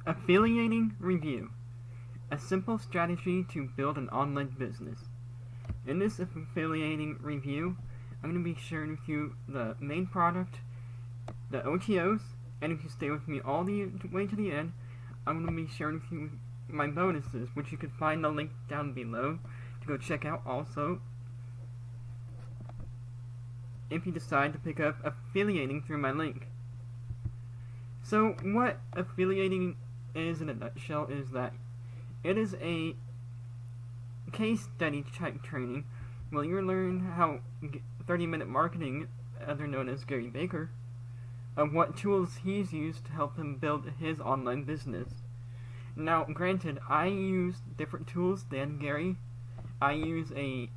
Affiliating Review, a simple strategy to build an online business. In this affiliating review, I'm going to be sharing with you the main product, the OTOs, and if you stay with me all the way to the end, I'm going to be sharing with you my bonuses, which you can find the link down below to go check out also if you decide to pick up affiliating through my link. So what affiliating is in a nutshell is that it is a case study type training where you learn how 30-minute marketing, other known as Gary Baker, of what tools he's used to help him build his online business. Now, granted, I use different tools than Gary. I use a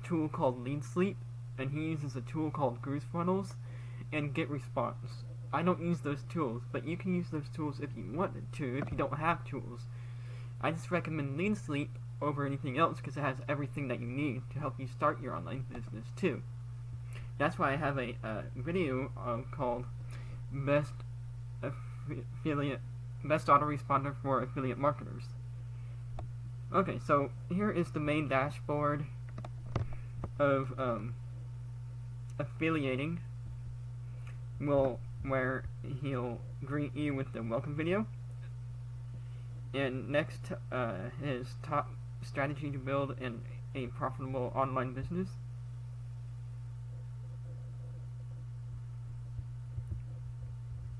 tool called LeadSleep, and he uses a tool called GrooveFunnels and GetResponse. I don't use those tools, but you can use those tools if you wanted to, if you don't have tools. I just recommend LeadSleep over anything else because it has everything that you need to help you start your online business too. That's why I have a video called Best Autoresponder for Affiliate Marketers. Okay, so here is the main dashboard of affiliating. Where he'll greet you with the welcome video. And next, his top strategy to build a profitable online business.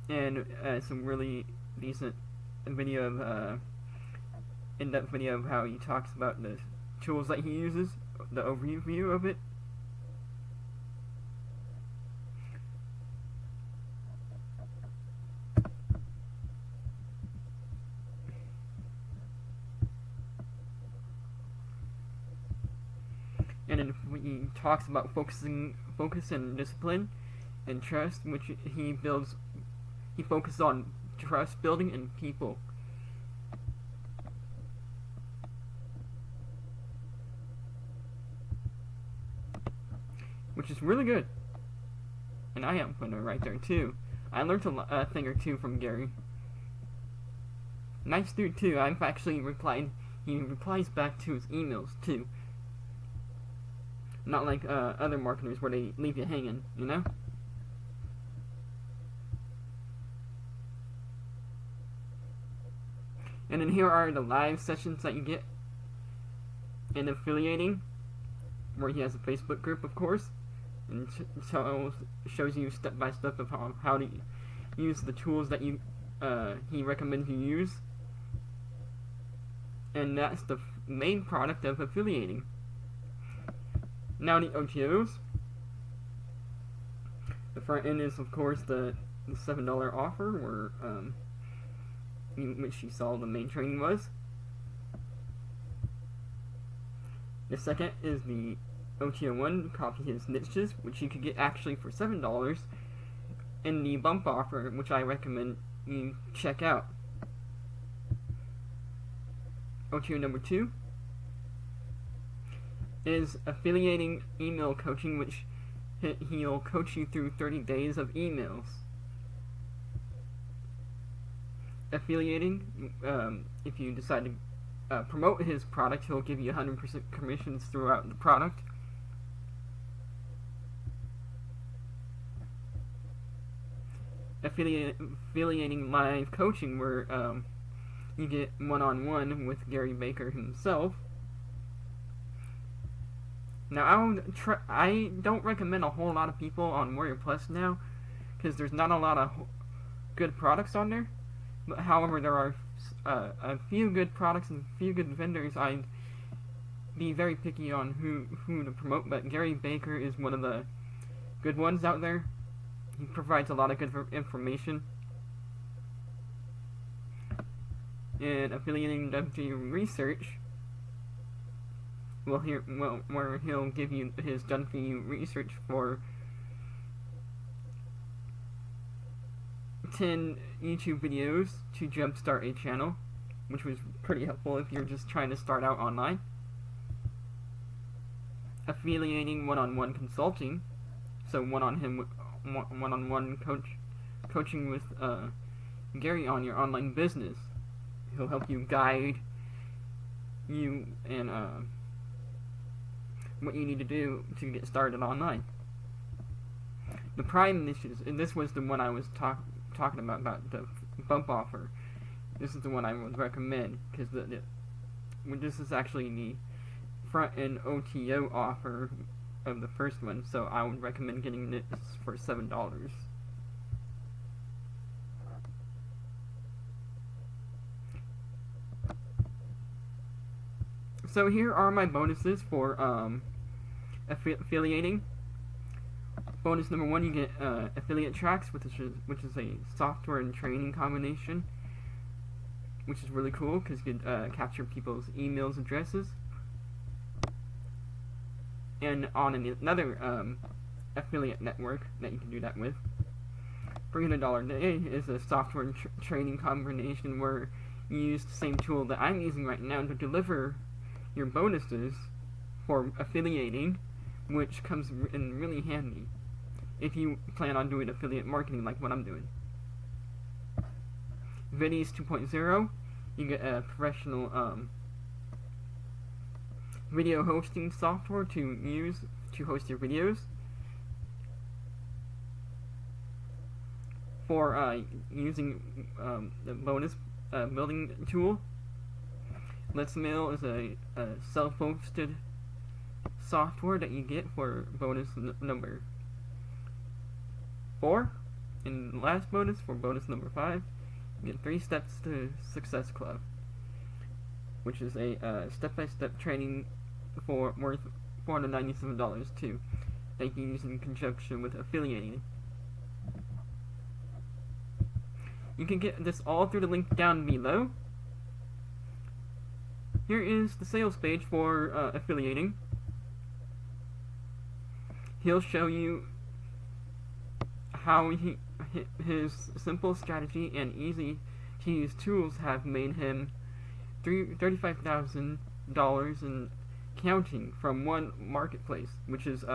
And some really decent video of in-depth video of how he talks about the tools that he uses, the overview of it. And then he talks about focus and discipline and trust, which he focuses on trust building and people. Which is really good. And I am putting it right there too. I learned a thing or two from Gary. Nice dude too. I've actually he replies back to his emails too. Not like other marketers where they leave you hanging, you know? And then here are the live sessions that you get in affiliating, where he has a Facebook group, of course, and shows you step by step of how to use the tools that he recommends you use. And that's the main product of affiliating. Now the OTOs. The front end is, of course, the $7 offer, where which you saw the main training was. The second is the OTO 1, copy his niches, which you could get actually for $7, and the bump offer, which I recommend you check out. OTO number 2 is affiliating email coaching, which he'll coach you through 30 days of emails. Affiliating, if you decide to promote his product, he'll give you 100% commissions throughout the product. Affiliating live coaching, where you get one-on-one with Gary Baker himself. Now, I don't recommend a whole lot of people on Warrior Plus now, because there's not a lot of good products on there. But however, there are a few good products and a few good vendors. I'd be very picky on who to promote, but Gary Baker is one of the good ones out there. He provides a lot of good information. And affiliating WG Research, where he'll give you his done for you research for 10 YouTube videos to jumpstart a channel, which was pretty helpful if you're just trying to start out online. Affiliating one-on-one consulting, so one-on-one coaching with Gary on your online business. He'll help you guide you and what you need to do to get started online. The prime niches, and this was the one I was talking about the bump offer. This is the one I would recommend because this is actually the front end OTO offer of the first one, so I would recommend getting this for $7. So here are my bonuses for affiliating. Bonus number 1, you get affiliate tracks, which is a software and training combination, which is really cool because you can capture people's emails, addresses. And on another affiliate network that you can do that with, $300 a day is a software and training combination where you use the same tool that I'm using right now to deliver your bonuses for affiliating, which comes in really handy if you plan on doing affiliate marketing like what I'm doing. Vidies 2.0, you get a professional video hosting software to use to host your videos. For using the bonus building tool, Let's Mail is a self-hosted software that you get for bonus number 4. And the last bonus, for bonus number 5, you get 3 Steps to Success Club, which is a step-by-step training for worth $497 too, that you can use in conjunction with affiliating. You can get this all through the link down below. Here is the sales page for affiliating. He'll show you how his simple strategy and easy to use tools have made him $35,000 in counting from one marketplace, which is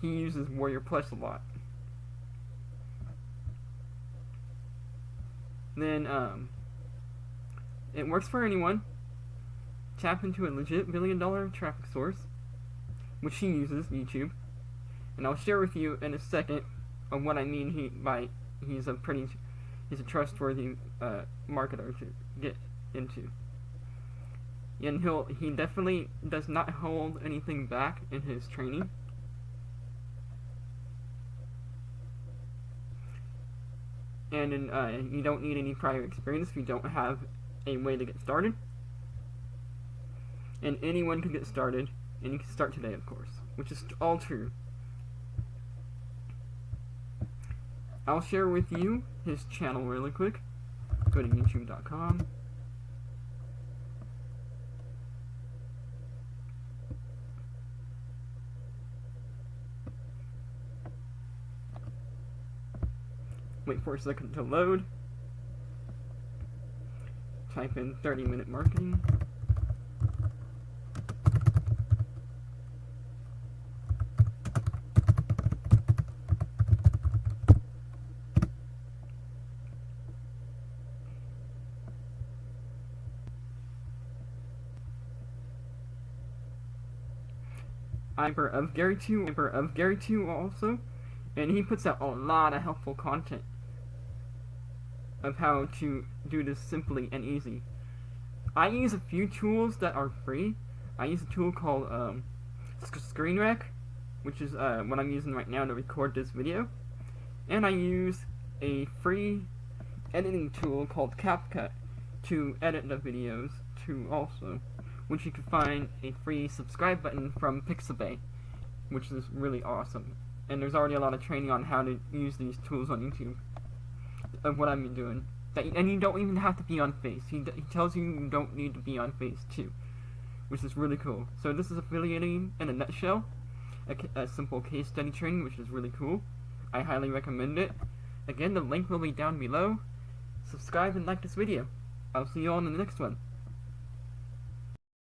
he uses Warrior Plus a lot. Then it works for anyone. Tap into a legit billion-dollar traffic source, which he uses, YouTube, and I'll share with you in a second of what I mean he's a trustworthy marketer to get into. And he definitely does not hold anything back in his training. And you don't need any prior experience if you don't have a way to get started. And anyone can get started, and you can start today, of course, which is all true. I'll share with you his channel really quick. Go to youtube.com. Wait for a second to load. Type in 30-minute marketing. I'm of Gary 2 also, and he puts out a lot of helpful content of how to do this simply and easy. I use a few tools that are free. I use a tool called ScreenRec, which is what I'm using right now to record this video, and I use a free editing tool called CapCut to edit the videos too also, which you can find a free subscribe button from Pixabay, which is really awesome. And there's already a lot of training on how to use these tools on YouTube of what I've been doing. And you don't even have to be on Face. He tells you you don't need to be on Face too, which is really cool. So this is affiliating in a nutshell, a simple case study training, which is really cool. I highly recommend it. Again, the link will be down below. Subscribe and like this video. I'll see you all in the next one.